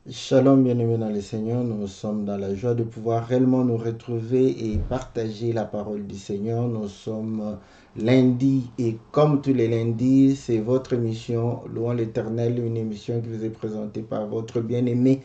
Shalom, bien-aimés dans le Seigneur, nous sommes dans la joie de pouvoir réellement nous retrouver et partager la parole du Seigneur. Nous sommes lundi et comme tous les lundis, c'est votre émission Louons l'Éternel, une émission qui vous est présentée par votre bien-aimé,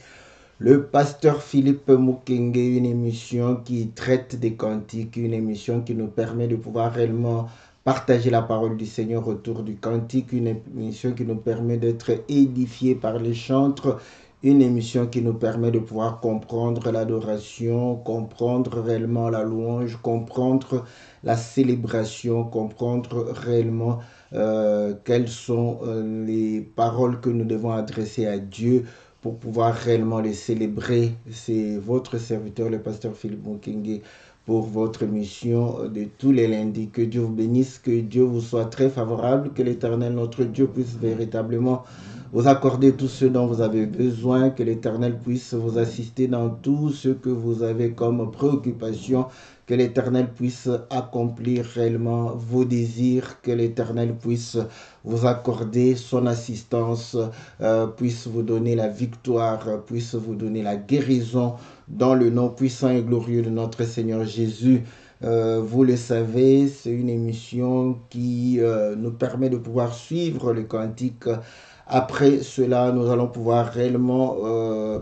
le pasteur Philippe Mukenge, une émission qui traite des cantiques, une émission qui nous permet de pouvoir réellement partager la parole du Seigneur autour du cantique, une émission qui nous permet d'être édifiés par les chantres, une émission qui nous permet de pouvoir comprendre l'adoration, comprendre réellement la louange, comprendre la célébration, comprendre réellement quelles sont les paroles que nous devons adresser à Dieu pour pouvoir réellement les célébrer. C'est votre serviteur, le pasteur Philippe Mukenge, pour votre mission de tous les lundis. Que Dieu vous bénisse, que Dieu vous soit très favorable, que l'Éternel, notre Dieu, puisse véritablement vous accorder tout ce dont vous avez besoin, que l'Éternel puisse vous assister dans tout ce que vous avez comme préoccupation, que l'Éternel puisse accomplir réellement vos désirs, que l'Éternel puisse vous accorder son assistance, puisse vous donner la victoire, puisse vous donner la guérison dans le nom puissant et glorieux de notre Seigneur Jésus. Vous le savez, c'est une émission qui nous permet de pouvoir suivre le cantique. Après cela, nous allons pouvoir réellement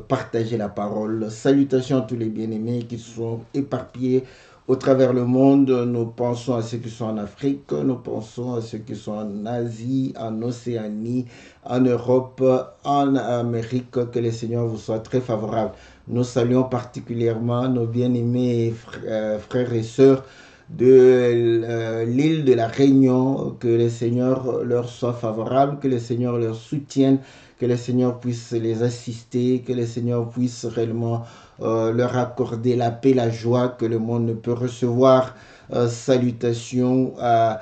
partager la parole. Salutations à tous les bien-aimés qui sont éparpillés au travers le monde. Nous pensons à ceux qui sont en Afrique, nous pensons à ceux qui sont en Asie, en Océanie, en Europe, en Amérique. Que le Seigneur vous soit très favorable. Nous saluons particulièrement nos bien-aimés frères et sœurs de l'île de la Réunion, que le Seigneur leur soit favorable, que le Seigneur leur soutienne, que le Seigneur puisse les assister, que le Seigneur puisse réellement leur accorder la paix, la joie que le monde ne peut recevoir. Salutations à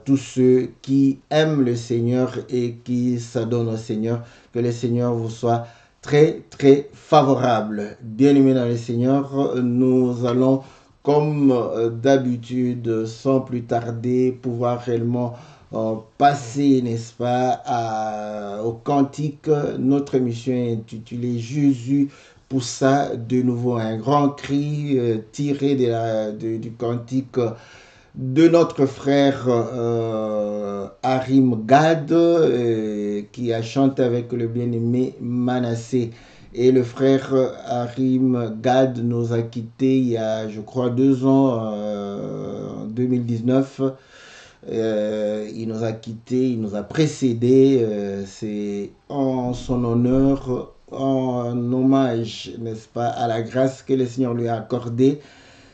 tous ceux qui aiment le Seigneur et qui s'adonnent au Seigneur. Que le Seigneur vous soit très, très favorable. Bien-aimés dans le Seigneur, nous allons comme d'habitude, sans plus tarder, pouvoir réellement passer, n'est-ce pas, au cantique. Notre émission est intitulée Jésus poussa de nouveau un grand cri tiré du cantique de notre frère Harim Gad qui a chanté avec le bien-aimé Manassé. Et le frère Harim Gad nous a quittés il y a, je crois, 2 ans, en 2019. Il nous a quittés, il nous a précédés. C'est en son honneur, en hommage, n'est-ce pas, à la grâce que le Seigneur lui a accordée.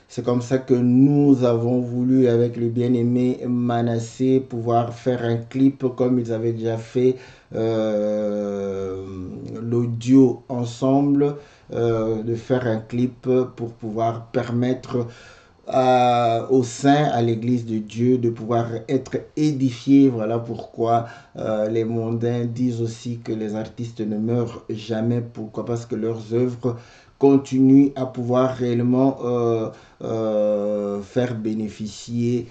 C'est comme ça que nous avons voulu, avec le bien-aimé Manassé, pouvoir faire un clip comme ils avaient déjà fait l'audio ensemble, de faire un clip pour pouvoir permettre au sein, à l'église de Dieu, de pouvoir être édifié. Voilà pourquoi les mondains disent aussi que les artistes ne meurent jamais. Pourquoi? Parce que leurs œuvres continuent à pouvoir réellement faire bénéficier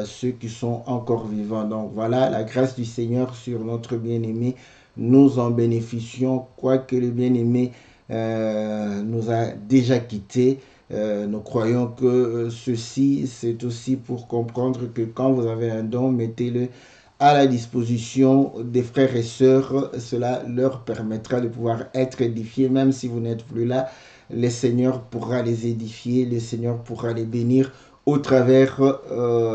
ceux qui sont encore vivants. Donc voilà, la grâce du Seigneur sur notre bien-aimé, nous en bénéficions, quoique le bien-aimé nous a déjà quittés. Nous croyons que ceci, c'est aussi pour comprendre que quand vous avez un don, mettez-le à la disposition des frères et sœurs. Cela leur permettra de pouvoir être édifiés, même si vous n'êtes plus là. Le Seigneur pourra les édifier, le Seigneur pourra les bénir au travers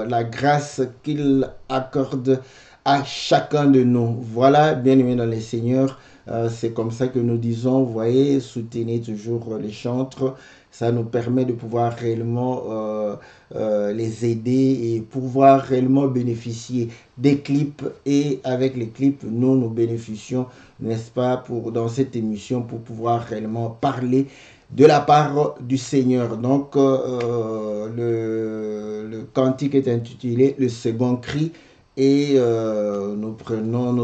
la grâce qu'il accorde à chacun de nous. Voilà, bien aimé dans le Seigneur, c'est comme ça que nous disons, vous voyez, soutenez toujours les chantres. Ça nous permet de pouvoir réellement les aider et pouvoir réellement bénéficier des clips. Et avec les clips, nous bénéficions, n'est-ce pas, dans cette émission pour pouvoir réellement parler de la part du Seigneur. Donc, le cantique est intitulé Le second cri. Et nous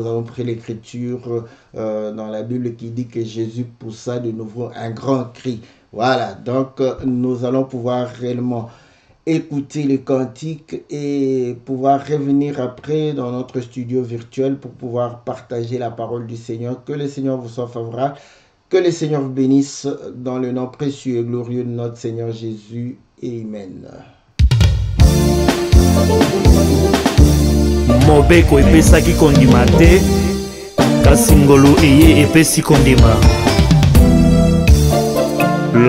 avons pris l'écriture dans la Bible qui dit que Jésus poussa de nouveau un grand cri. Voilà, donc nous allons pouvoir réellement écouter les cantiques et pouvoir revenir après dans notre studio virtuel pour pouvoir partager la parole du Seigneur. Que le Seigneur vous soit favorable. Que le Seigneur vous bénisse dans le nom précieux et glorieux de notre Seigneur Jésus. Amen. Mobeko epesaki kondima te kasi ngolu eye epesi kondima.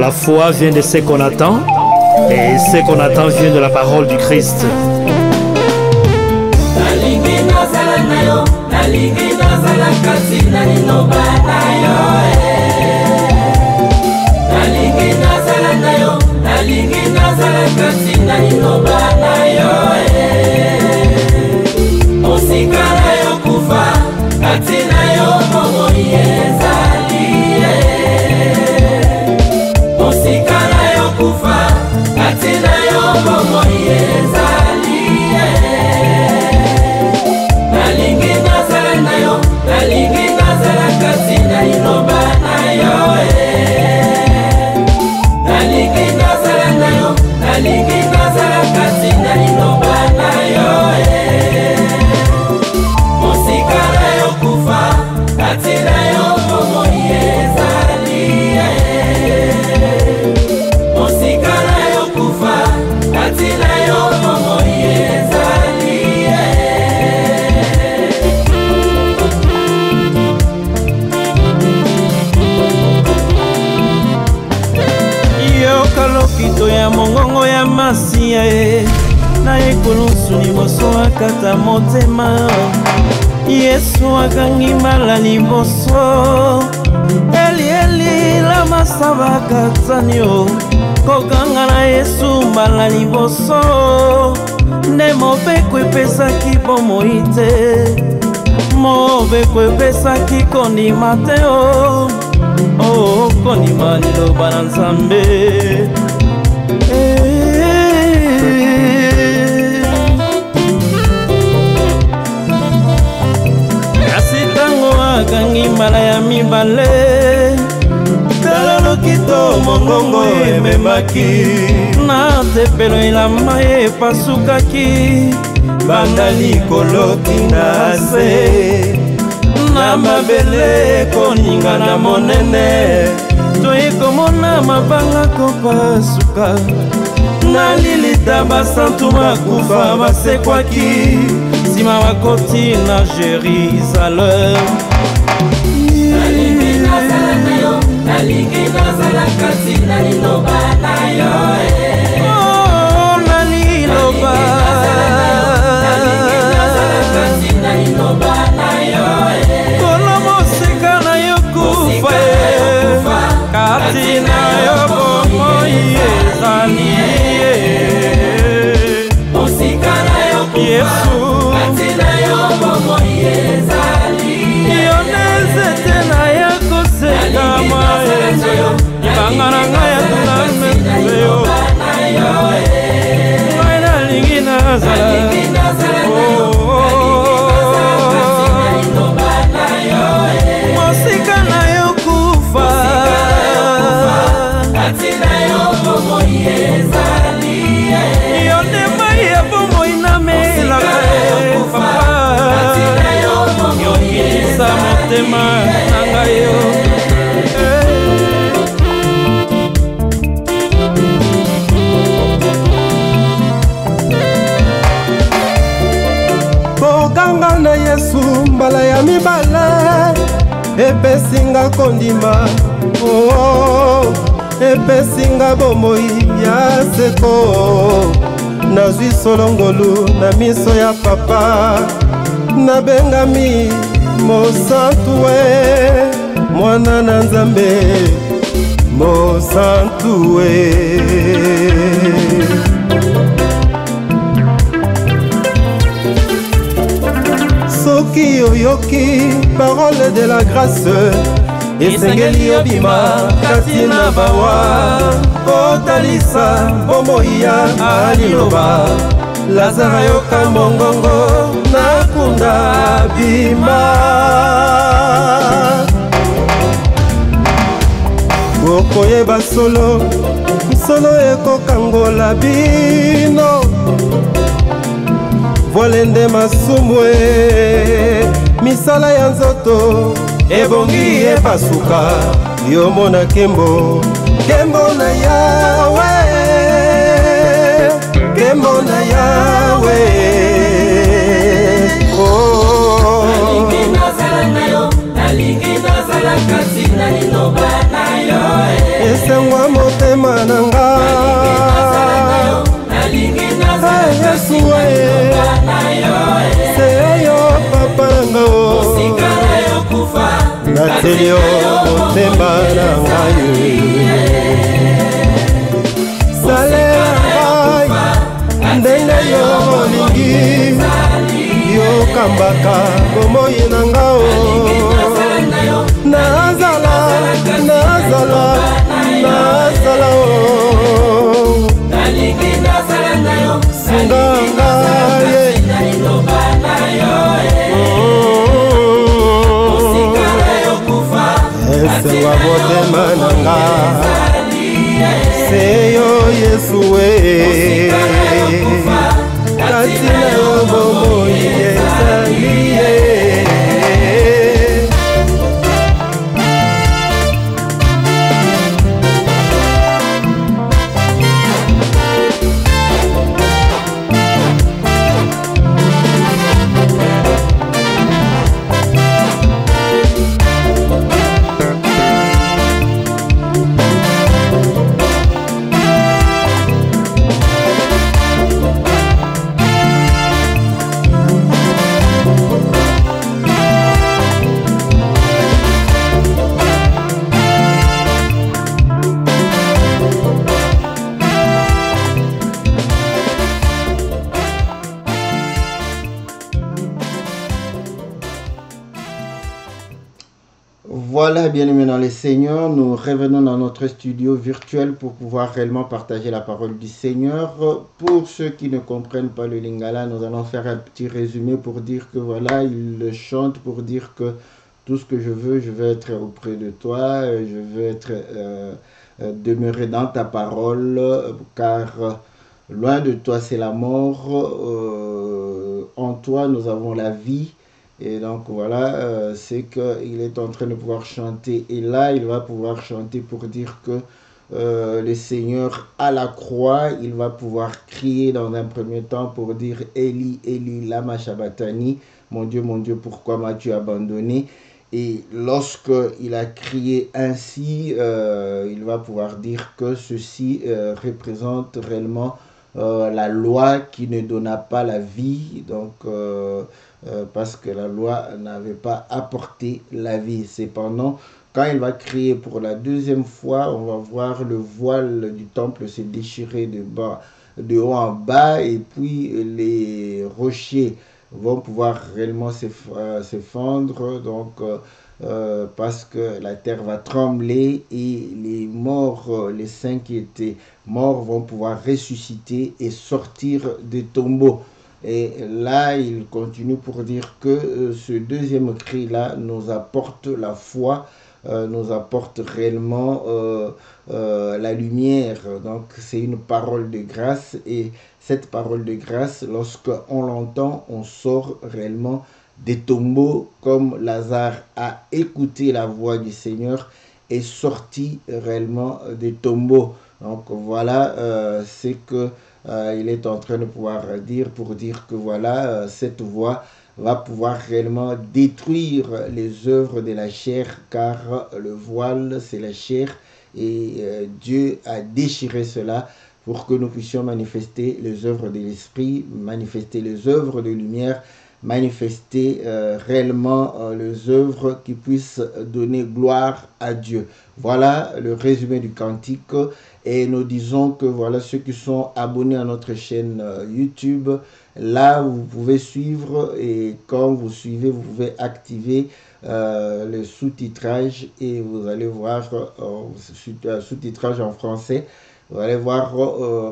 La foi vient de ce qu'on attend et ce qu'on attend vient de la parole du Christ. mongongo ya masia na ekolusu liboso akata motema Yesu akangi mala liboso Eli lama sabakatanio kokanga na Yesu mala liboso nde mobeko epesaki bomoi te mobeko epesaki kondima te kondima liloba na Nzambe kasi tango akangi mbala ya mibale tala lokito mongongo ememaki na tepelo elamba epasukaki banda likolo tinga se na mabele koninga na monene toyekomona mabanga kopasuka na lilita basantu bakufa basekwaki nsima bakoti na Jérusalem nalingi nazala kasi na liloba na yo na liloba kolomoseka na yo kufa kati na yo bomoi ezali Yesu yo nezete na ya koseka maenzo ibanga na ngai ya tunameyo ngai nalingi nazala mosika na yo kufa yo nde mai ya bomoi namelaka yokisa motema na ngai yo boganga na Yesu mbala ya mibale epesinga kondima epesinga bomoi ya seko nazwi solongolu na miso ya papa nabengami mosantu mwana na Nzambe mosantu soki oyoki parole de la grâce esengeli obima kati na bawa otalisa bomoi ya aliloba Lazara yoka mongongo nakunda bima bokoyeba solo ekokangola bino voile nde masumu misala ya nzoto ebongi epasuka yo mona kembo na Yawe, kembo na Yawe. Oh, esengwa motema nanga Yesu we, seyo papa nanga natelio motema nanga salela ndenge yo olingi yo kambaka bomoi nanga nazala singanga esewa motema nanga seyo Yesu we, kati na yo bomoi ezali ye. Voilà, bien-aimés dans le Seigneur, nous revenons dans notre studio virtuel pour pouvoir réellement partager la parole du Seigneur. Pour ceux qui ne comprennent pas le Lingala, nous allons faire un petit résumé pour dire que voilà, il le chante pour dire que tout ce que je veux être auprès de toi, je veux être demeurer dans ta parole, car loin de toi c'est la mort, en toi nous avons la vie. Et donc voilà, c'est qu'il est en train de pouvoir chanter. Et là, il va pouvoir chanter pour dire que le Seigneur à la croix, il va pouvoir crier dans un premier temps pour dire Eli, Eli, lama sabachthani, mon Dieu, pourquoi m'as-tu abandonné? Et lorsque il a crié ainsi, il va pouvoir dire que ceci représente réellement la loi qui ne donna pas la vie, donc parce que la loi n'avait pas apporté la vie. Cependant, quand il va crier pour la deuxième fois, on va voir le voile du temple se déchirer de haut en bas, et puis les rochers vont pouvoir réellement s'effondrer, donc parce que la terre va trembler et les morts, les saints qui étaient morts vont pouvoir ressusciter et sortir des tombeaux. Et là, il continue pour dire que ce deuxième cri-là nous apporte la foi, nous apporte réellement la lumière. Donc, c'est une parole de grâce. Et cette parole de grâce, lorsqu'on l'entend, on sort réellement des tombeaux, comme Lazare a écouté la voix du Seigneur et sorti réellement des tombeaux. Donc, voilà, c'est que il est en train de pouvoir dire pour dire que voilà, cette voix va pouvoir réellement détruire les œuvres de la chair, car le voile c'est la chair, et Dieu a déchiré cela pour que nous puissions manifester les œuvres de l'esprit, manifester les œuvres de lumière, manifester réellement les œuvres qui puissent donner gloire à Dieu. Voilà le résumé du cantique. Et nous disons que voilà, ceux qui sont abonnés à notre chaîne YouTube, là vous pouvez suivre, et quand vous suivez, vous pouvez activer le sous-titrage, et vous allez voir sous-titrage en français. Vous allez voir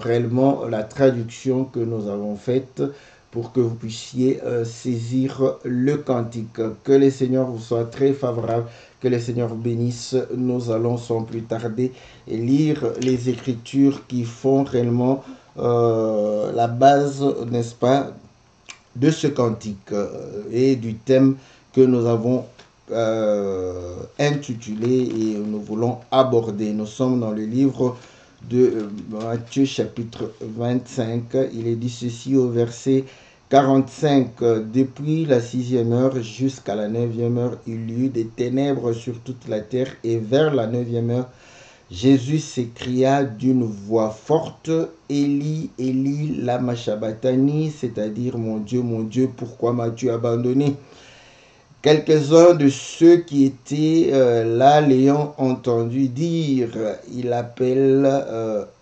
réellement la traduction que nous avons faite pour que vous puissiez saisir le cantique. Que le Seigneur vous soit très favorable, que le Seigneur vous bénisse. Nous allons sans plus tarder lire les Écritures qui font réellement la base, n'est-ce pas, de ce cantique et du thème que nous avons intitulé et nous voulons aborder. Nous sommes dans le livre de Matthieu chapitre 25. Il est dit ceci au verset 45. Depuis la 6e heure jusqu'à la 9e heure, il y eut des ténèbres sur toute la terre, et vers la 9e heure, Jésus s'écria d'une voix forte, Élie, Élie, lama sabachthani, c'est-à-dire mon Dieu, pourquoi m'as-tu abandonné? Quelques-uns de ceux qui étaient là l'ayant entendu dire, il appelle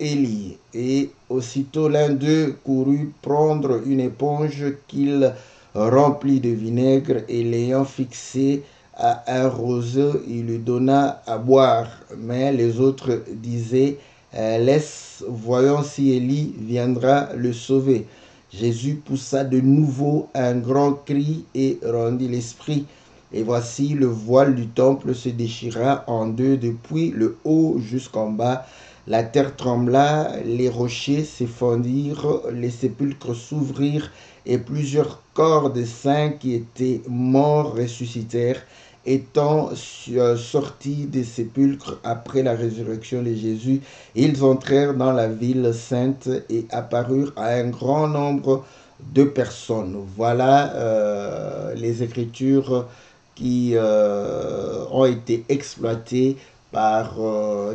Élie. Et aussitôt l'un d'eux courut prendre une éponge qu'il remplit de vinaigre, et l'ayant fixé à un roseau, il lui donna à boire. Mais les autres disaient, laisse, voyons si Élie viendra le sauver. Jésus poussa de nouveau un grand cri et rendit l'esprit. Et voici, le voile du temple se déchira en deux depuis le haut jusqu'en bas. La terre trembla, les rochers s'effondirent, les sépulcres s'ouvrirent, et plusieurs corps de saints qui étaient morts ressuscitèrent, étant sortis des sépulcres après la résurrection de Jésus. Ils entrèrent dans la ville sainte et apparurent à un grand nombre de personnes. Voilà les Écritures qui ont été exploitées par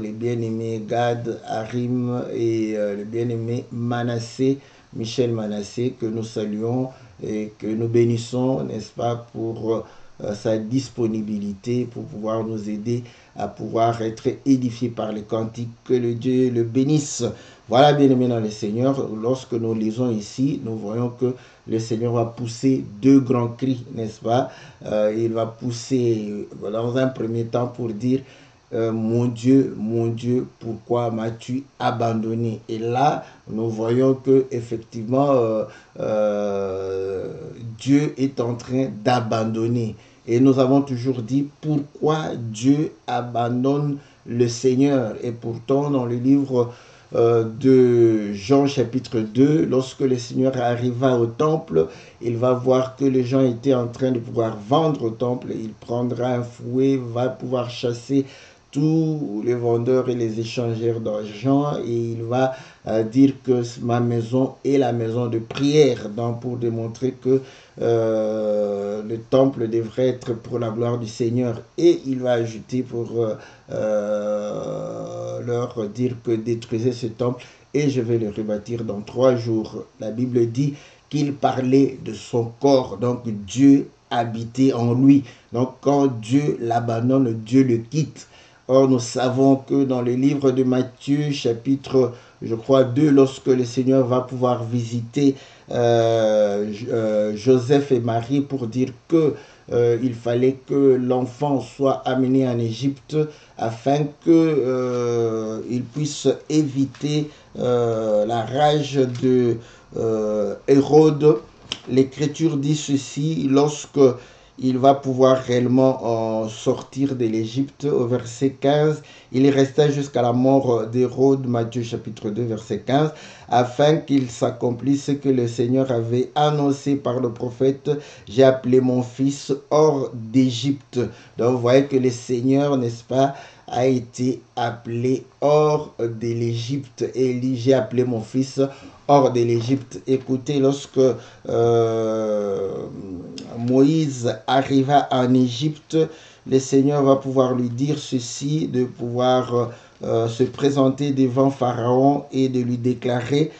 les bien-aimés Gad, Harim et le bien-aimé Manassé, Michel Manassé, que nous saluons et que nous bénissons, n'est-ce pas, pour sa disponibilité, pour pouvoir nous aider à pouvoir être édifiés par les cantiques. Que le Dieu le bénisse. Voilà, bien-aimés dans le Seigneur, lorsque nous lisons ici, nous voyons que le Seigneur va pousser deux grands cris, n'est-ce pas? Il va pousser dans un premier temps pour dire mon Dieu, pourquoi m'as-tu abandonné? Et là, nous voyons que effectivement Dieu est en train d'abandonner. Et nous avons toujours dit pourquoi Dieu abandonne le Seigneur. Et pourtant, dans le livre de Jean chapitre 2, lorsque le Seigneur arriva au temple, il va voir que les gens étaient en train de pouvoir vendre au temple. Il prendra un fouet, va pouvoir chasser tous les vendeurs et les échangeurs d'argent, et il va dire que ma maison est la maison de prière, donc pour démontrer que le temple devrait être pour la gloire du Seigneur. Et il va ajouter pour leur dire que détruisez ce temple et je vais le rebâtir dans 3 jours. La Bible dit qu'il parlait de son corps, donc Dieu habitait en lui. Donc quand Dieu l'abandonne, Dieu le quitte. Or, nous savons que dans le livre de Matthieu, chapitre, je crois, 2, lorsque le Seigneur va pouvoir visiter Joseph et Marie pour dire que il fallait que l'enfant soit amené en Égypte afin qu'il puisse éviter la rage de Hérode. L'Écriture dit ceci, lorsque il va pouvoir réellement sortir de l'Égypte. Au verset 15, il resta jusqu'à la mort d'Hérode, Matthieu chapitre 2, verset 15, afin qu'il s'accomplisse ce que le Seigneur avait annoncé par le prophète, j'ai appelé mon fils hors d'Égypte. Donc vous voyez que le Seigneur, n'est-ce pas, a été appelé hors de l'Égypte. Et il dit, j'ai appelé mon fils hors de l'Égypte. Écoutez, lorsque Moïse arriva en Égypte, le Seigneur va pouvoir lui dire ceci, de pouvoir se présenter devant Pharaon et de lui déclarer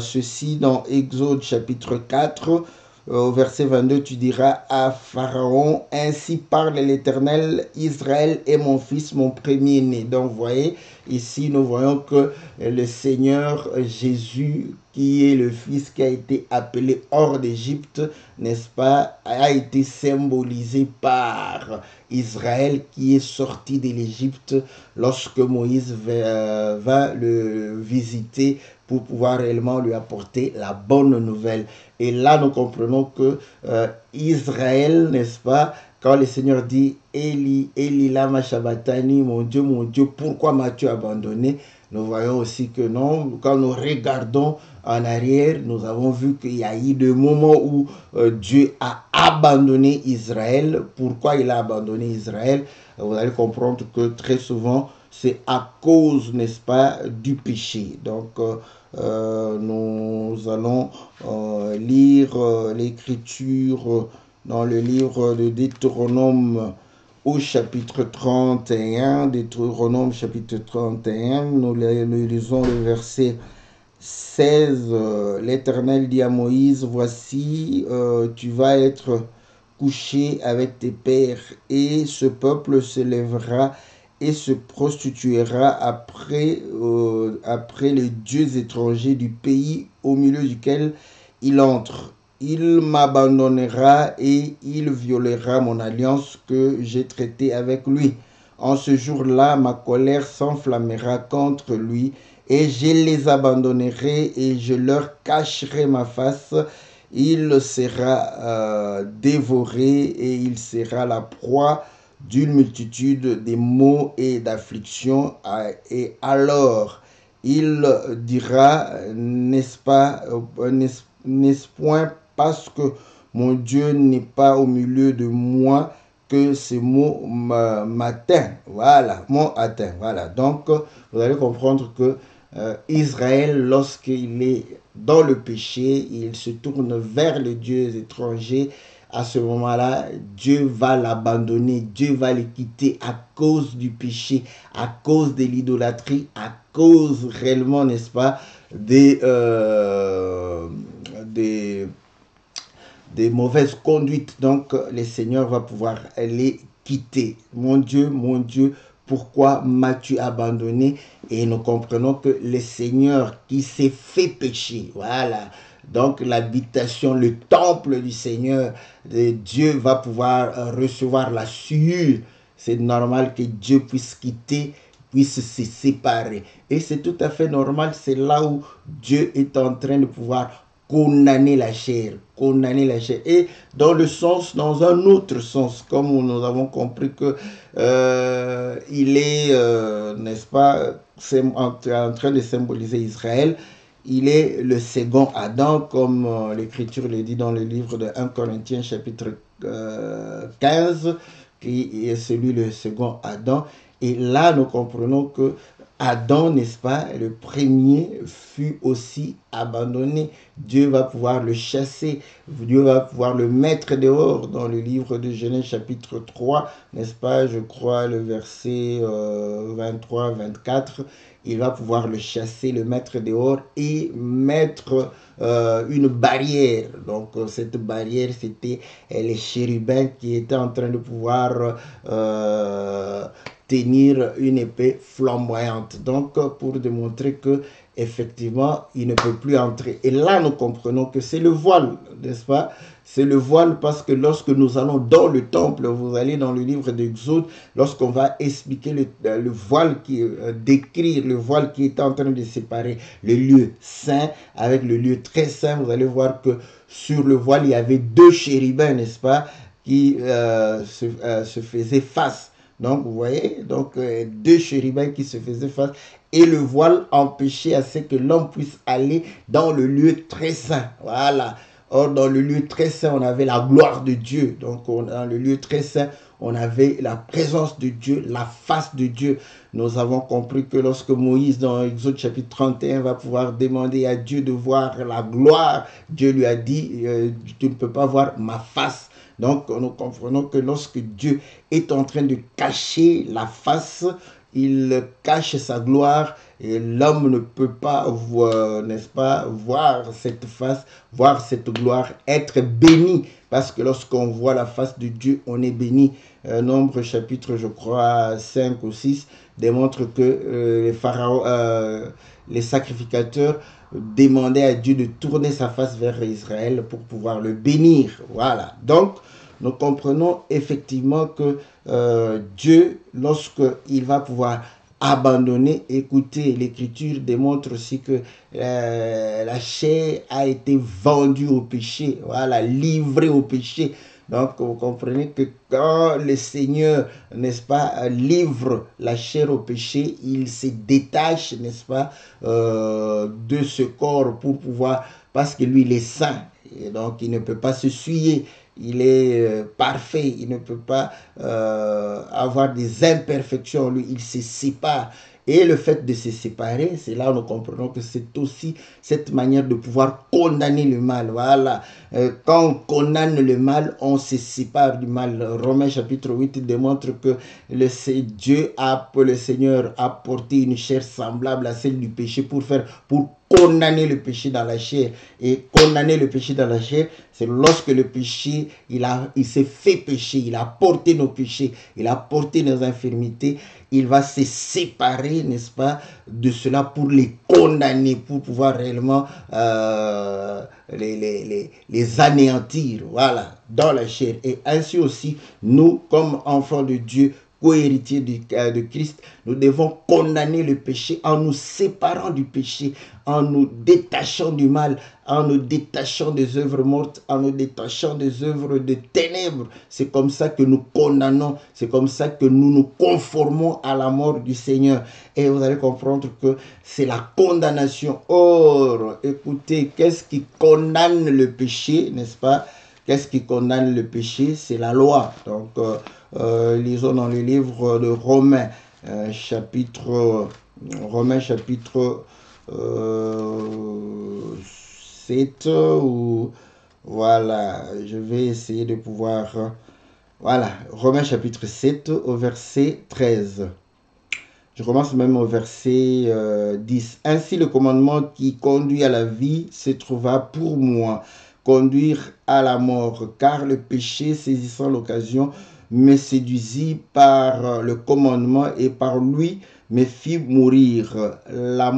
ceci dans Exode chapitre 4, au verset 22, tu diras à Pharaon, ainsi parle l'Éternel, Israël est mon fils, mon premier-né. Donc vous voyez, ici nous voyons que le Seigneur Jésus, qui est le fils qui a été appelé hors d'Égypte, n'est-ce pas, a été symbolisé par Israël qui est sorti de l'Égypte lorsque Moïse va le visiter pour pouvoir réellement lui apporter la bonne nouvelle. Et là, nous comprenons que Israël, n'est-ce pas, quand le Seigneur dit Eli, Eli lama shabatani, mon Dieu, pourquoi m'as-tu abandonné? Nous voyons aussi que non, quand nous regardons en arrière, nous avons vu qu'il y a eu des moments où Dieu a abandonné Israël. Pourquoi il a abandonné Israël? Vous allez comprendre que très souvent, c'est à cause, n'est-ce pas, du péché. Donc, nous allons lire l'écriture dans le livre de Deutéronome au chapitre 31, Deutéronome chapitre 31, nous lisons le verset 16. L'Éternel dit à Moïse, voici, tu vas être couché avec tes pères, et ce peuple se lèvera et se prostituera après les dieux étrangers du pays au milieu duquel il entre. Il m'abandonnera et il violera mon alliance que j'ai traitée avec lui. En ce jour-là, ma colère s'enflammera contre lui et je les abandonnerai et je leur cacherai ma face. Il sera dévoré et il sera la proie d'une multitude de maux et d'afflictions. Et alors, il dira, n'est-ce point parce que mon Dieu n'est pas au milieu de moi que ces mots m'atteignent. Voilà, m'ont atteint. Voilà, donc vous allez comprendre que Israël, lorsqu'il est dans le péché, il se tourne vers les dieux étrangers. À ce moment-là, Dieu va l'abandonner, Dieu va le quitter à cause du péché, à cause de l'idolâtrie, à cause réellement, n'est-ce pas, des mauvaises conduites. Donc, le Seigneur va pouvoir les quitter. Mon Dieu, pourquoi m'as-tu abandonné? Et nous comprenons que le Seigneur qui s'est fait pécher, voilà. Donc, l'habitation, le temple du Seigneur, Dieu va pouvoir recevoir la sueur. C'est normal que Dieu puisse quitter, puisse se séparer. Et c'est tout à fait normal, c'est là où Dieu est en train de pouvoir condamner la chair. Et dans un autre sens, comme nous avons compris que il est, n'est-ce pas, en train de symboliser Israël. Il est le second Adam, comme l'Écriture le dit dans le livre de 1 Corinthiens chapitre 15, qui est celui le second Adam. Et là, nous comprenons que Adam, n'est-ce pas, le premier fut aussi abandonné. Dieu va pouvoir le chasser, Dieu va pouvoir le mettre dehors dans le livre de Genèse chapitre 3, n'est-ce pas, je crois le verset 23-24. Il va pouvoir le chasser, le mettre dehors et mettre une barrière. Donc cette barrière, c'était les chérubins qui étaient en train de pouvoir tenir une épée flamboyante. Donc pour démontrer que effectivement, il ne peut plus entrer. Et là, nous comprenons que c'est le voile, n'est-ce pas? C'est le voile parce que lorsque nous allons dans le temple, vous allez dans le livre d'Exode, lorsqu'on va expliquer le voile, décrire le voile qui est en train de séparer le lieu saint avec le lieu très saint, vous allez voir que sur le voile, il y avait deux chérubins, n'est-ce pas, qui se faisaient face. Donc, vous voyez, deux chérubins qui se faisaient face et le voile empêchait à ce que l'homme puisse aller dans le lieu très saint. Voilà. Or, dans le lieu très saint, on avait la gloire de Dieu. Donc, dans le lieu très saint, on avait la présence de Dieu, la face de Dieu. Nous avons compris que lorsque Moïse, dans Exode chapitre 31, va pouvoir demander à Dieu de voir la gloire, Dieu lui a dit, tu ne peux pas voir ma face. Donc, nous comprenons que lorsque Dieu est en train de cacher la face, il cache sa gloire et l'homme ne peut pas voir, n'est-ce pas, voir cette face, voir cette gloire, être béni. Parce que lorsqu'on voit la face de Dieu, on est béni. Nombre chapitre, je crois, 5 ou 6, démontre que les sacrificateurs demandaient à Dieu de tourner sa face vers Israël pour pouvoir le bénir. Voilà. Donc, nous comprenons effectivement que Dieu, lorsqu'il va pouvoir abandonner, écoutez, l'Écriture démontre aussi que la chair a été vendue au péché, voilà, livrée au péché. Donc, vous comprenez que quand le Seigneur, n'est-ce pas, livre la chair au péché, il se détache, n'est-ce pas, de ce corps pour pouvoir, parce que lui, il est saint. Et donc, il ne peut pas se souiller. Il est parfait. Il ne peut pas avoir des imperfections. Lui, il se sépare. Et le fait de se séparer, c'est là où nous comprenons que c'est aussi cette manière de pouvoir condamner le mal. Voilà. Quand on condamne le mal, on se sépare du mal. Romains chapitre 8 démontre que le Seigneur a porté une chair semblable à celle du péché pour condamner le péché dans la chair. Et condamner le péché dans la chair, c'est lorsque le péché, il s'est fait péché, il a porté nos péchés, il a porté nos infirmités, il va se séparer, n'est-ce pas, de cela pour les condamner, pour pouvoir réellement les anéantir, voilà, dans la chair. Et ainsi aussi, nous, comme enfants de Dieu, co-héritiers de Christ, nous devons condamner le péché en nous séparant du péché, en nous détachant du mal, en nous détachant des œuvres mortes, en nous détachant des œuvres de ténèbres. C'est comme ça que nous condamnons, c'est comme ça que nous nous conformons à la mort du Seigneur. Et vous allez comprendre que c'est la condamnation. Or, écoutez, qu'est-ce qui condamne le péché, n'est-ce pas? Qu'est-ce qui condamne le péché? C'est la loi. Donc, lisons dans le livre de Romains, chapitre 7, ou voilà, je vais essayer de pouvoir, voilà, Romains chapitre 7 au verset 13. Je commence même au verset 10. Ainsi le commandement qui conduit à la vie se trouva pour moi conduire à la mort, car le péché, saisissant l'occasion, me séduisit par le commandement et par lui me fit mourir. La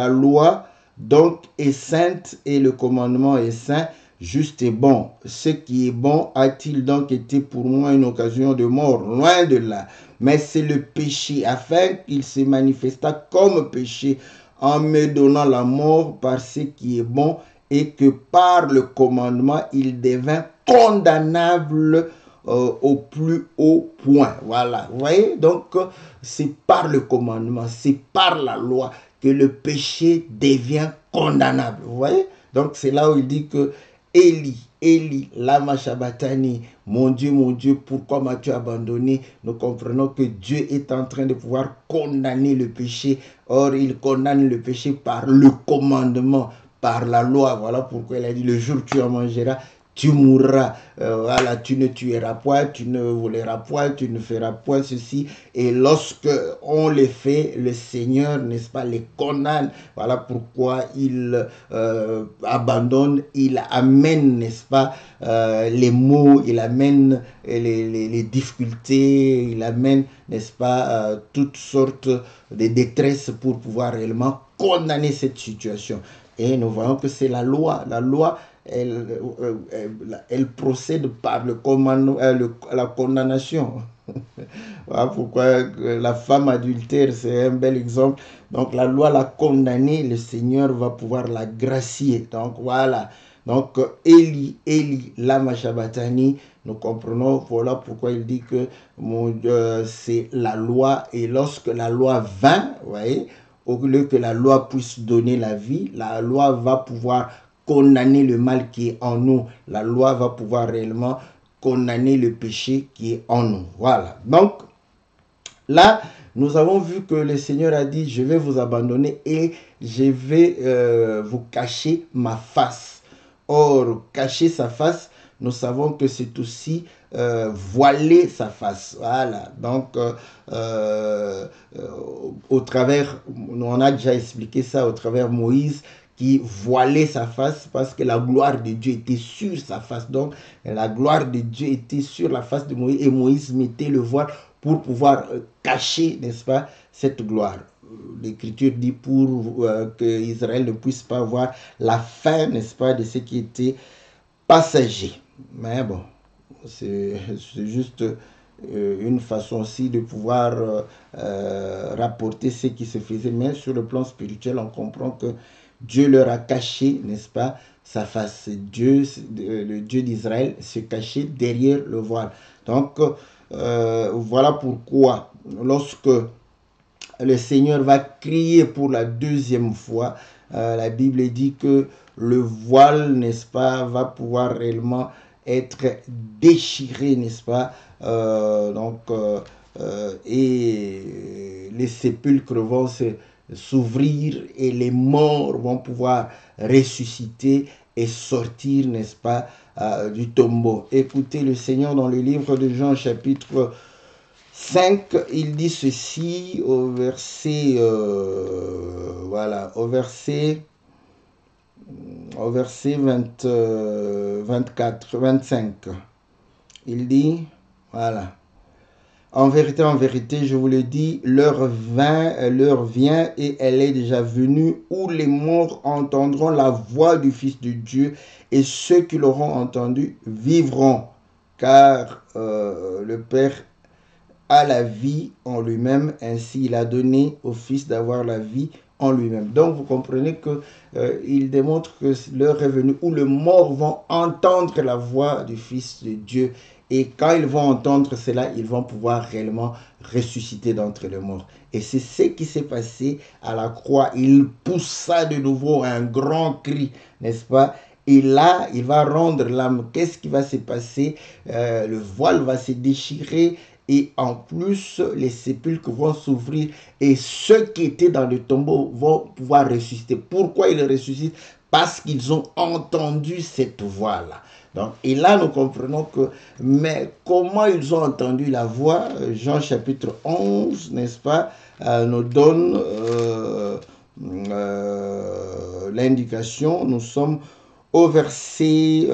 loi donc est sainte et le commandement est saint, juste et bon. Ce qui est bon a-t-il donc été pour moi une occasion de mort? Loin de là. Mais c'est le péché, afin qu'il se manifesta comme péché en me donnant la mort par ce qui est bon, et que par le commandement, il devint condamnable au plus haut point. Voilà, vous voyez, donc c'est par le commandement, c'est par la loi que le péché devient condamnable. Vous voyez, donc c'est là où il dit que Élie, Élie, lama sabachthani, mon Dieu, pourquoi m'as-tu abandonné? Nous comprenons que Dieu est en train de pouvoir condamner le péché. Or, il condamne le péché par le commandement, par la loi. Voilà pourquoi il a dit, le jour où tu en mangeras, tu mourras. Voilà, tu ne tueras point, tu ne voleras point, tu ne feras point ceci. Et lorsque on le fait, le Seigneur, n'est-ce pas, les condamne. Voilà pourquoi il abandonne, il amène, n'est-ce pas, les maux, il amène les difficultés, il amène, n'est-ce pas, toutes sortes de détresses pour pouvoir réellement condamner cette situation. Et nous voyons que c'est la loi. La loi, elle procède par le commandement, la condamnation. Voilà pourquoi la femme adultère, c'est un bel exemple. Donc la loi l'a condamnée, le Seigneur va pouvoir la gracier. Donc voilà. Donc Élie, lama sabachthani, nous comprenons, voilà pourquoi il dit que c'est la loi. Et lorsque la loi vint, vous voyez, au lieu que la loi puisse donner la vie, la loi va pouvoir condamner le mal qui est en nous. La loi va pouvoir réellement condamner le péché qui est en nous. Voilà. Donc, là, nous avons vu que le Seigneur a dit, je vais vous abandonner et je vais vous cacher ma face. Or, cacher sa face, nous savons que c'est aussi voiler sa face. Voilà. Donc, au travers, on a déjà expliqué ça au travers Moïse, qui voilait sa face parce que la gloire de Dieu était sur sa face. Donc, la gloire de Dieu était sur la face de Moïse et Moïse mettait le voile pour pouvoir cacher, n'est-ce pas, cette gloire. L'Écriture dit pour que Israël ne puisse pas voir la fin, n'est-ce pas, de ce qui était passager. Mais bon, c'est juste une façon aussi de pouvoir rapporter ce qui se faisait. Mais sur le plan spirituel, on comprend que Dieu leur a caché, n'est-ce pas, sa face. Dieu, le Dieu d'Israël, se cachait derrière le voile. Donc, voilà pourquoi, lorsque le Seigneur va crier pour la deuxième fois, la Bible dit que le voile, n'est-ce pas, va pouvoir réellement être déchiré, n'est-ce pas, et les sépulcres vont s'ouvrir et les morts vont pouvoir ressusciter et sortir, n'est-ce pas, du tombeau. Écoutez, le Seigneur dans le livre de Jean chapitre 5, il dit ceci au verset, au verset 25. Il dit, voilà. En vérité, je vous le dis, l'heure vient et elle est déjà venue où les morts entendront la voix du Fils de Dieu et ceux qui l'auront entendu vivront, car le Père a la vie en lui-même, ainsi il a donné au Fils d'avoir la vie en lui-même. Donc vous comprenez que il démontre que l'heure est venue où les morts vont entendre la voix du Fils de Dieu. Et quand ils vont entendre cela, ils vont pouvoir réellement ressusciter d'entre les morts. Et c'est ce qui s'est passé à la croix. Il poussa de nouveau un grand cri, n'est-ce pas? Et là, il va rendre l'âme. Qu'est-ce qui va se passer? Le voile va se déchirer. Et en plus, les sépulcres vont s'ouvrir. Et ceux qui étaient dans le tombeau vont pouvoir ressusciter. Pourquoi ils ressuscitent? Parce qu'ils ont entendu cette voix-là. Donc, et là, nous comprenons que, mais comment ils ont entendu la voix? Jean chapitre 11, n'est-ce pas, nous donne l'indication. Nous sommes au verset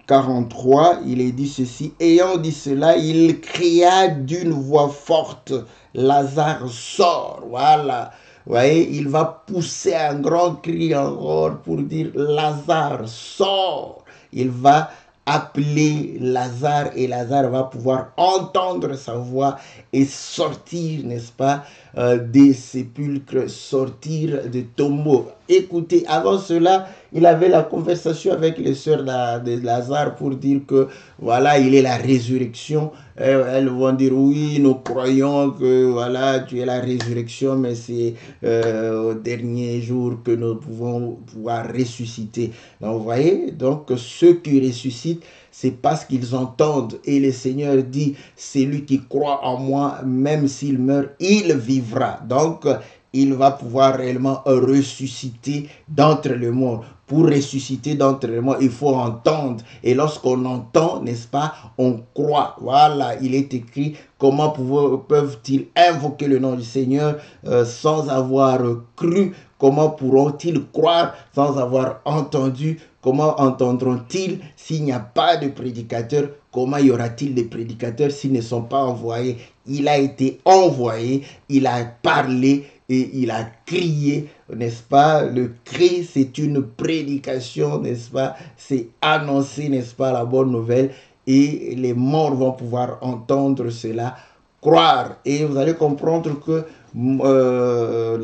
43, il est dit ceci. Ayant dit cela, il cria d'une voix forte, Lazare sort. Voilà. Vous voyez, il va pousser un grand cri encore pour dire Lazare, sors. Il va appeler Lazare et Lazare va pouvoir entendre sa voix et sortir, n'est-ce pas, des sépulcres, sortir des tombeaux. Écoutez, avant cela, il avait la conversation avec les sœurs de Lazare pour dire que voilà, il est la résurrection. Elles vont dire oui, nous croyons que voilà, tu es la résurrection, mais c'est au dernier jour que nous pouvons pouvoir ressusciter. Donc vous voyez, donc ceux qui ressuscitent, c'est parce qu'ils entendent. Et le Seigneur dit, celui qui croit en moi, même s'il meurt, il vivra. Donc, il va pouvoir réellement ressusciter d'entre les morts. Pour ressusciter d'entre les morts, il faut entendre. Et lorsqu'on entend, n'est-ce pas, on croit. Voilà, il est écrit, comment peuvent-ils invoquer le nom du Seigneur sans avoir cru? Comment pourront-ils croire sans avoir entendu? Comment entendront-ils s'il n'y a pas de prédicateurs? Comment y aura-t-il des prédicateurs s'ils ne sont pas envoyés? Il a été envoyé, il a parlé et il a crié, n'est-ce pas? Le cri, c'est une prédication, n'est-ce pas? C'est annoncer, n'est-ce pas, la bonne nouvelle. Et les morts vont pouvoir entendre cela, croire. Et vous allez comprendre que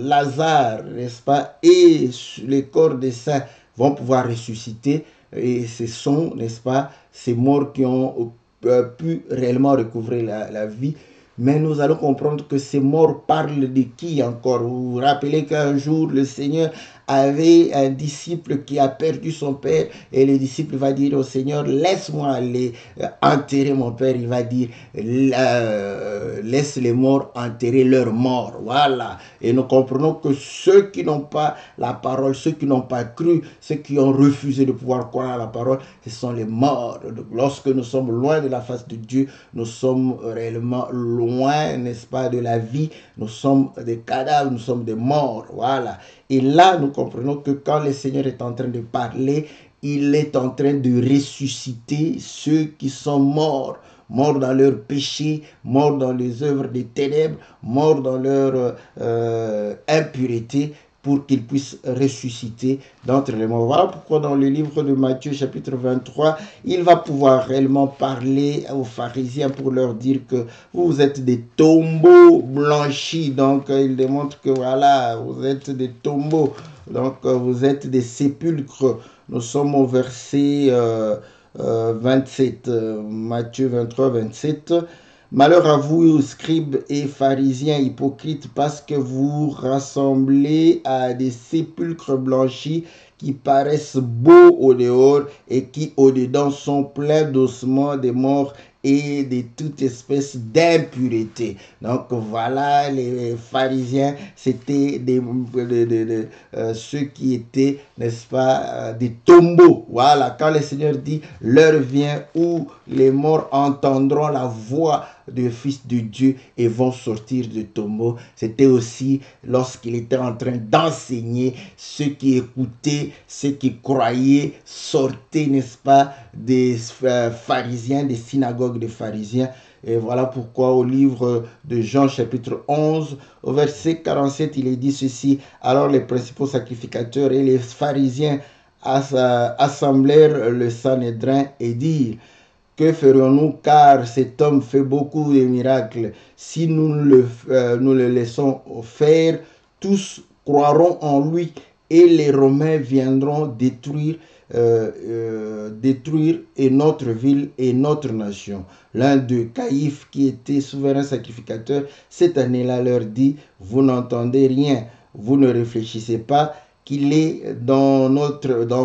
Lazare, n'est-ce pas, et les corps des saints vont pouvoir ressusciter. Et ce sont, n'est-ce pas, ces morts qui ont pu réellement recouvrer la vie. Mais nous allons comprendre que ces morts parlent de qui encore? Vous vous rappelez qu'un jour, le Seigneur avait un disciple qui a perdu son père et le disciple va dire au Seigneur, laisse-moi aller enterrer mon père. Il va dire, laisse les morts enterrer leurs morts. Voilà. Et nous comprenons que ceux qui n'ont pas la parole, ceux qui n'ont pas cru, ceux qui ont refusé de pouvoir croire à la parole, ce sont les morts. Donc, lorsque nous sommes loin de la face de Dieu, nous sommes réellement loin, n'est-ce pas, de la vie. Nous sommes des cadavres, nous sommes des morts. Voilà. Et là, nous comprenons que quand le Seigneur est en train de parler, il est en train de ressusciter ceux qui sont morts. Morts dans leurs péchés, morts dans les œuvres des ténèbres, morts dans leur impureté, pour qu'ils puissent ressusciter d'entre les morts. Voilà pourquoi dans le livre de Matthieu chapitre 23, il va pouvoir réellement parler aux pharisiens pour leur dire que vous êtes des tombeaux blanchis. Donc il démontre que voilà, vous êtes des tombeaux. Donc, vous êtes des sépulcres. Nous sommes au verset 27, Matthieu 23, 27. Malheur à vous, scribes et pharisiens hypocrites, parce que vous rassemblez à des sépulcres blanchis qui paraissent beaux au dehors et qui au dedans sont pleins d'ossements des morts et de toute espèce d'impureté. Donc voilà, les pharisiens, c'était ceux qui étaient, n'est-ce pas, des tombeaux. Voilà, quand le Seigneur dit, l'heure vient où les morts entendront la voix du Fils de Dieu et vont sortir du tombeau. C'était aussi lorsqu'il était en train d'enseigner, ceux qui écoutaient, ceux qui croyaient, sortaient, n'est-ce pas, des pharisiens, des synagogues des pharisiens. Et voilà pourquoi au livre de Jean chapitre 11, au verset 47, il est dit ceci. Alors les principaux sacrificateurs et les pharisiens assemblèrent le Sanhédrin et dirent: que ferions-nous, car cet homme fait beaucoup de miracles? Si nous le laissons faire, tous croiront en lui et les Romains viendront détruire et notre ville et notre nation. L'un de Caïphe, qui était souverain sacrificateur, cette année-là leur dit: vous n'entendez rien, vous ne réfléchissez pas qu'il est dans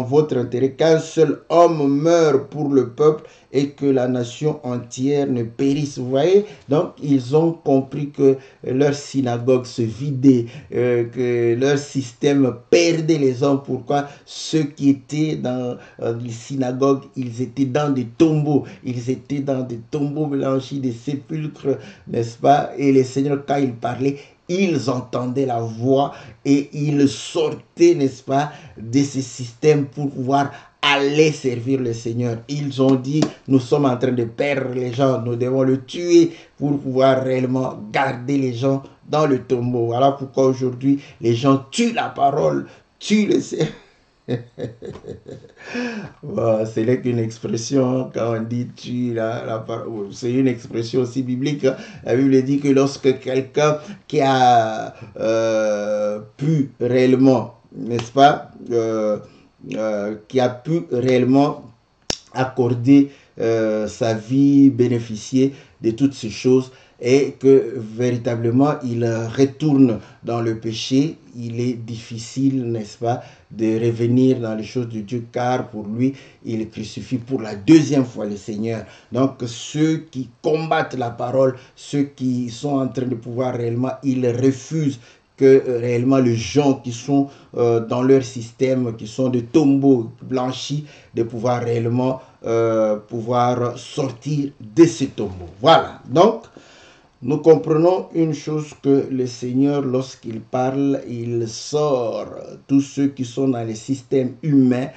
votre intérêt qu'un seul homme meure pour le peuple et que la nation entière ne périsse. Vous voyez, donc ils ont compris que leur synagogue se vidait, que leur système perdait les hommes. Pourquoi? Ceux qui étaient dans les synagogues, ils étaient dans des tombeaux, ils étaient dans des tombeaux blanchis, des sépulcres, n'est-ce pas? Et le Seigneur, quand il parlait, ils entendaient la voix et ils sortaient, n'est-ce pas, de ce système pour pouvoir aller servir le Seigneur. Ils ont dit: nous sommes en train de perdre les gens, nous devons le tuer pour pouvoir réellement garder les gens dans le tombeau. Voilà pourquoi aujourd'hui les gens tuent la parole, tuent le Seigneur. Bon, ce n'est qu'une expression, quand on dit tu c'est une expression aussi biblique. La Bible dit que lorsque quelqu'un qui a pu réellement, n'est-ce pas, qui a pu réellement accorder sa vie, bénéficier de toutes ces choses, et que véritablement il retourne dans le péché, il est difficile, n'est-ce pas, de revenir dans les choses de Dieu, car pour lui, il crucifie pour la deuxième fois le Seigneur. Donc ceux qui combattent la parole, ceux qui sont en train de pouvoir réellement, ils refusent que réellement les gens qui sont dans leur système, qui sont des tombeaux blanchis, de pouvoir réellement pouvoir sortir de ces tombeaux. Voilà, donc nous comprenons une chose, que le Seigneur, lorsqu'il parle, il sort tous ceux qui sont dans les systèmes humains,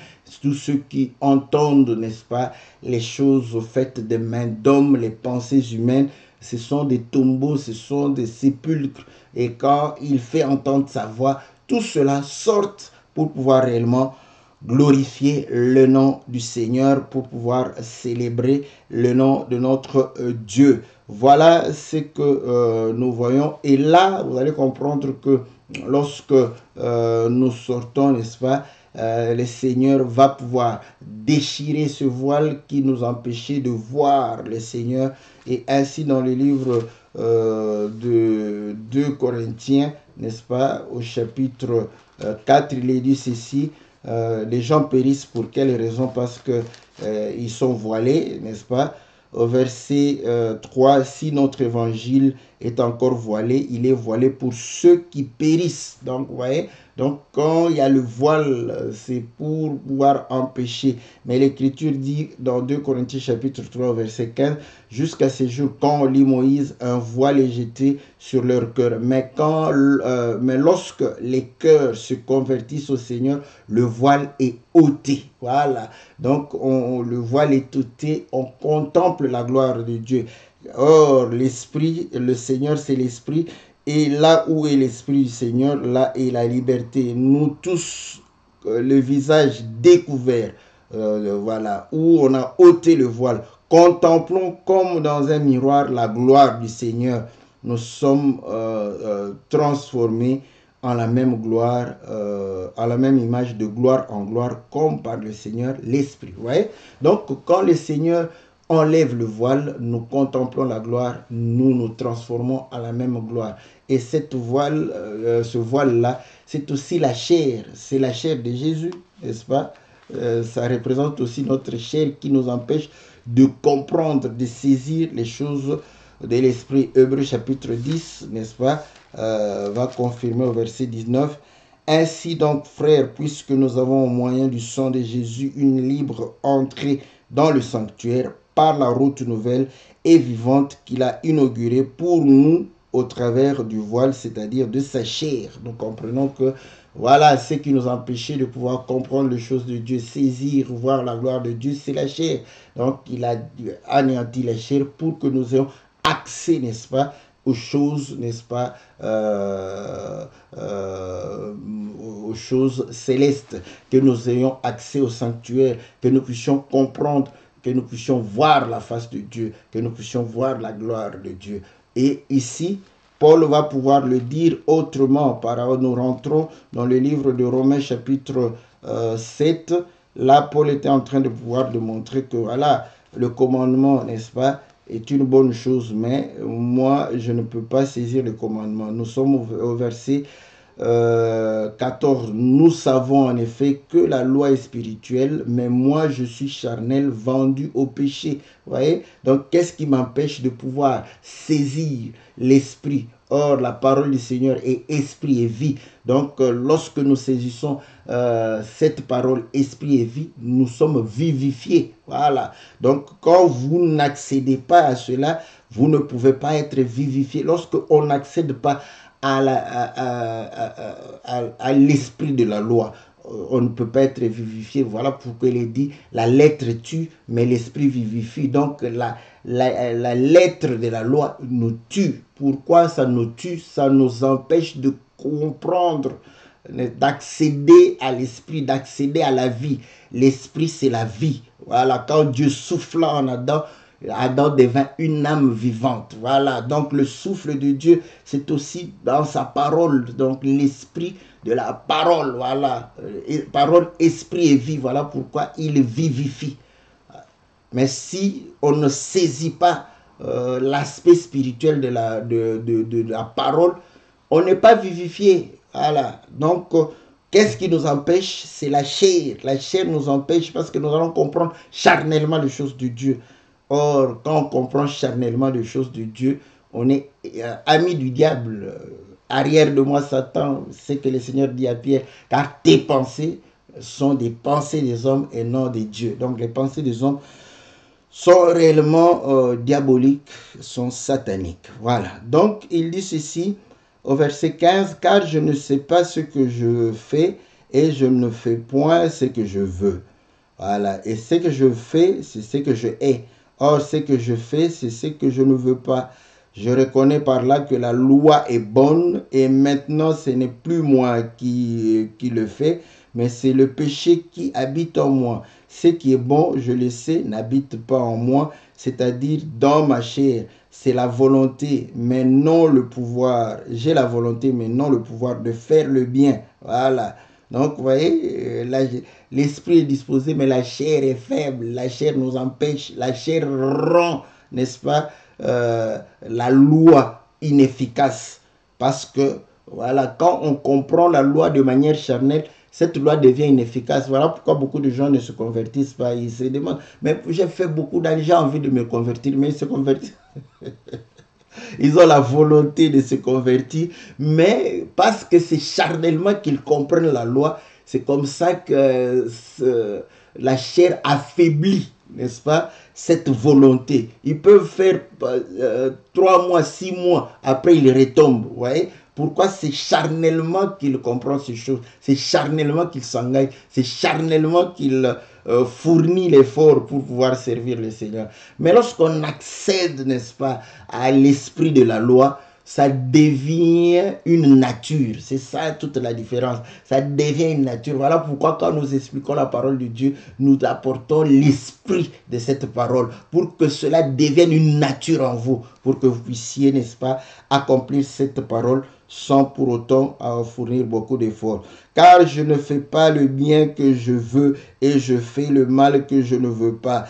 tous ceux qui entendent, n'est-ce pas, les choses faites de mains d'hommes, les pensées humaines. Ce sont des tombeaux, ce sont des sépulcres. Et quand il fait entendre sa voix, tout cela sort pour pouvoir réellement glorifier le nom du Seigneur, pour pouvoir célébrer le nom de notre Dieu. Voilà ce que nous voyons. Et là, vous allez comprendre que lorsque nous sortons, n'est-ce pas, le Seigneur va pouvoir déchirer ce voile qui nous empêchait de voir le Seigneur. Et ainsi, dans le livre de 2 Corinthiens, n'est-ce pas, au chapitre 4, il est dit ceci: les gens périssent pour quelle raison? Parce que ils sont voilés, n'est-ce pas? Au verset 3, si notre évangile est encore voilé, il est voilé pour ceux qui périssent. Donc, vous voyez, donc quand il y a le voile, c'est pour pouvoir empêcher. Mais l'Écriture dit dans 2 Corinthiens chapitre 3, verset 15, jusqu'à ce jour, quand on lit Moïse, un voile est jeté sur leur cœur. Mais lorsque les cœurs se convertissent au Seigneur, le voile est ôté. Voilà. Donc, le voile est ôté, on contemple la gloire de Dieu. Or, l'Esprit, le Seigneur, c'est l'Esprit. Et là où est l'Esprit du Seigneur, là est la liberté. Nous tous, le visage découvert, voilà, où on a ôté le voile. Contemplons comme dans un miroir la gloire du Seigneur. Nous sommes transformés en la même gloire, en la même image de gloire en gloire, comme par le Seigneur l'Esprit. Vous voyez? Donc, quand le Seigneur enlève le voile, nous contemplons la gloire, nous nous transformons à la même gloire. Et cette voile, ce voile-là, c'est aussi la chair. C'est la chair de Jésus, n'est-ce pas? Ça représente aussi notre chair qui nous empêche de comprendre, de saisir les choses de l'Esprit. Hébreux chapitre 10, n'est-ce pas, va confirmer au verset 19. Ainsi donc, frères, puisque nous avons au moyen du sang de Jésus une libre entrée dans le sanctuaire par la route nouvelle et vivante qu'il a inaugurée pour nous au travers du voile, c'est-à-dire de sa chair. Nous comprenons que voilà ce qui nous empêchait de pouvoir comprendre les choses de Dieu, saisir, voir la gloire de Dieu, c'est la chair. Donc il a anéanti la chair pour que nous ayons accès, n'est-ce pas, aux choses, n'est-ce pas, aux choses célestes, que nous ayons accès au sanctuaire, que nous puissions comprendre, que nous puissions voir la face de Dieu, que nous puissions voir la gloire de Dieu. Et ici, Paul va pouvoir le dire autrement. Nous rentrons dans le livre de Romains chapitre 7. Là, Paul était en train de pouvoir démontrer que voilà, le commandement, n'est-ce pas, est une bonne chose, mais moi, je ne peux pas saisir le commandement. Nous sommes au verset 14. Nous savons en effet que la loi est spirituelle, mais moi, je suis charnel, vendu au péché. Vous voyez? Donc, qu'est-ce qui m'empêche de pouvoir saisir l'esprit? Or, la parole du Seigneur est esprit et vie. Donc, lorsque nous saisissons cette parole esprit et vie, nous sommes vivifiés. Voilà. Donc, quand vous n'accédez pas à cela, vous ne pouvez pas être vivifié. Lorsqu'on n'accède pas à l'esprit de la loi, on ne peut pas être vivifié. Voilà pourquoi il est dit, la lettre tue, mais l'esprit vivifie. Donc, la lettre de la loi nous tue. Pourquoi ça nous tue? Ça nous empêche de comprendre, d'accéder à l'esprit, d'accéder à la vie. L'esprit, c'est la vie. Voilà, quand Dieu souffla en Adam, Adam devint une âme vivante. Voilà, donc le souffle de Dieu, c'est aussi dans sa parole. Donc l'esprit de la parole, voilà. Parole, esprit et vie, voilà pourquoi il vivifie. Mais si on ne saisit pas l'aspect spirituel de la parole, on n'est pas vivifié. Voilà, donc qu'est-ce qui nous empêche? C'est la chair. La chair nous empêche parce que nous allons comprendre charnellement les choses de Dieu. Or, quand on comprend charnellement les choses de Dieu, on est ami du diable. Arrière de moi, Satan, c'est que le Seigneur dit à Pierre, car tes pensées sont des pensées des hommes et non des dieux. Donc, les pensées des hommes sont réellement diaboliques, sont sataniques. Voilà. Donc, il dit ceci au verset 15, car je ne sais pas ce que je fais et je ne fais point ce que je veux. Voilà. Et ce que je fais, c'est ce que je hais. Or, ce que je fais, c'est ce que je ne veux pas. Je reconnais par là que la loi est bonne et maintenant, ce n'est plus moi qui le fais, mais c'est le péché qui habite en moi. Ce qui est bon, je le sais, n'habite pas en moi, c'est-à-dire dans ma chair. C'est la volonté, mais non le pouvoir. J'ai la volonté, mais non le pouvoir de faire le bien. Voilà. Donc, vous voyez, l'esprit est disposé, mais la chair est faible. La chair nous empêche. La chair rend, n'est-ce pas, la loi inefficace. Parce que, voilà, quand on comprend la loi de manière charnelle, cette loi devient inefficace. Voilà pourquoi beaucoup de gens ne se convertissent pas. Ils se demandent, mais j'ai fait beaucoup d'années, j'ai envie de me convertir, mais ils se convertissent. Ils ont la volonté de se convertir, mais parce que c'est charnellement qu'ils comprennent la loi, c'est comme ça que la chair affaiblit, n'est-ce pas, cette volonté. Ils peuvent faire 3 mois, 6 mois, après ils retombent, vous voyez. Pourquoi? C'est charnellement qu'il comprend ces choses, c'est charnellement qu'il s'engage, c'est charnellement qu'il fournit l'effort pour pouvoir servir le Seigneur. Mais lorsqu'on accède, n'est-ce pas, à l'esprit de la loi, ça devient une nature. C'est ça toute la différence. Ça devient une nature. Voilà pourquoi quand nous expliquons la parole de Dieu, nous apportons l'esprit de cette parole pour que cela devienne une nature en vous, pour que vous puissiez, n'est-ce pas, accomplir cette parole sans pour autant fournir beaucoup d'efforts. Car je ne fais pas le bien que je veux et je fais le mal que je ne veux pas.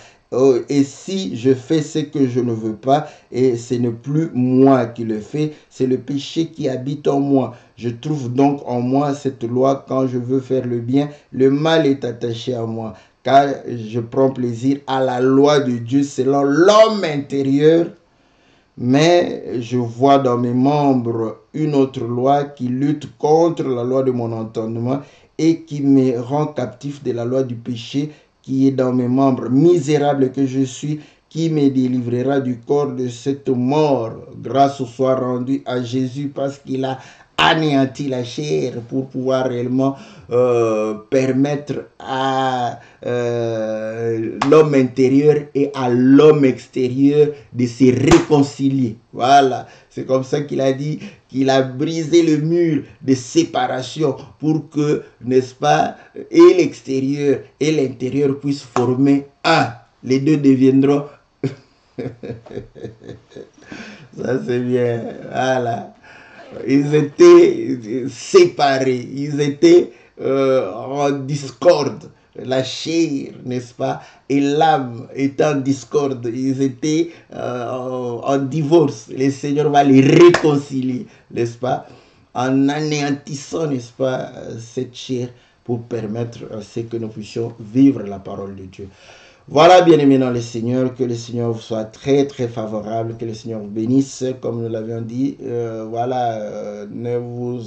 Et si je fais ce que je ne veux pas, et ce n'est plus moi qui le fais, c'est le péché qui habite en moi. Je trouve donc en moi cette loi: quand je veux faire le bien, le mal est attaché à moi. Car je prends plaisir à la loi de Dieu selon l'homme intérieur, mais je vois dans mes membres une autre loi qui lutte contre la loi de mon entendement et qui me rend captif de la loi du péché qui est dans mes membres. Misérable que je suis, qui me délivrera du corps de cette mort? Grâce soit rendue à Jésus parce qu'il a anéanti la chair pour pouvoir réellement permettre à l'homme intérieur et à l'homme extérieur de se réconcilier. Voilà, c'est comme ça qu'il a dit qu'il a brisé le mur de séparation pour que, n'est-ce pas, et l'extérieur et l'intérieur puissent former un. Les deux deviendront... Ça c'est bien, voilà. Ils étaient séparés, ils étaient en discorde. La chair, n'est-ce pas, et l'âme étaient en discorde. Ils étaient en divorce. Le Seigneur va les réconcilier, n'est-ce pas, en anéantissant, n'est-ce pas, cette chair pour permettre à ce que nous puissions vivre la parole de Dieu. Voilà, bien-aimés dans le Seigneur, que le Seigneur vous soit très très favorable, que le Seigneur vous bénisse, comme nous l'avions dit. Ne vous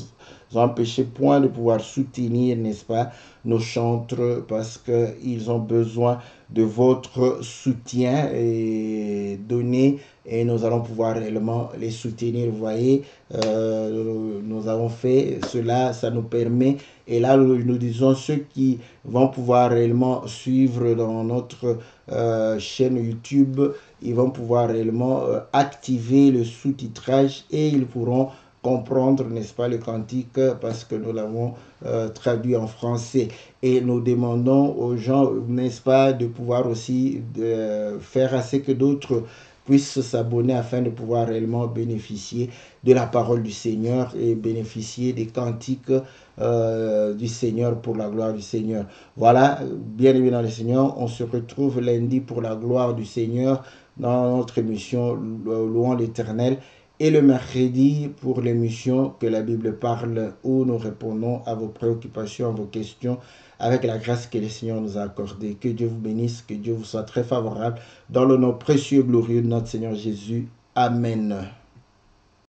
empêchez point de pouvoir soutenir, n'est-ce pas, nos chantres, parce qu'ils ont besoin de votre soutien et donner, et nous allons pouvoir réellement les soutenir. Vous voyez, nous avons fait cela, ça nous permet, et là nous disons ceux qui vont pouvoir réellement suivre dans notre chaîne YouTube, ils vont pouvoir réellement activer le sous-titrage et ils pourront comprendre, n'est-ce pas, le cantique parce que nous l'avons traduit en français. Et nous demandons aux gens, n'est-ce pas, de pouvoir aussi faire à ce que d'autres puissent s'abonner afin de pouvoir réellement bénéficier de la parole du Seigneur et bénéficier des cantiques du Seigneur pour la gloire du Seigneur. Voilà, bien-aimés dans le Seigneur, on se retrouve lundi pour la gloire du Seigneur dans notre émission Louons l'Éternel, et le mercredi pour l'émission Que la Bible parle, où nous répondons à vos préoccupations, à vos questions, avec la grâce que le Seigneur nous a accordée. Que Dieu vous bénisse, que Dieu vous soit très favorable. Dans le nom précieux et glorieux de notre Seigneur Jésus. Amen.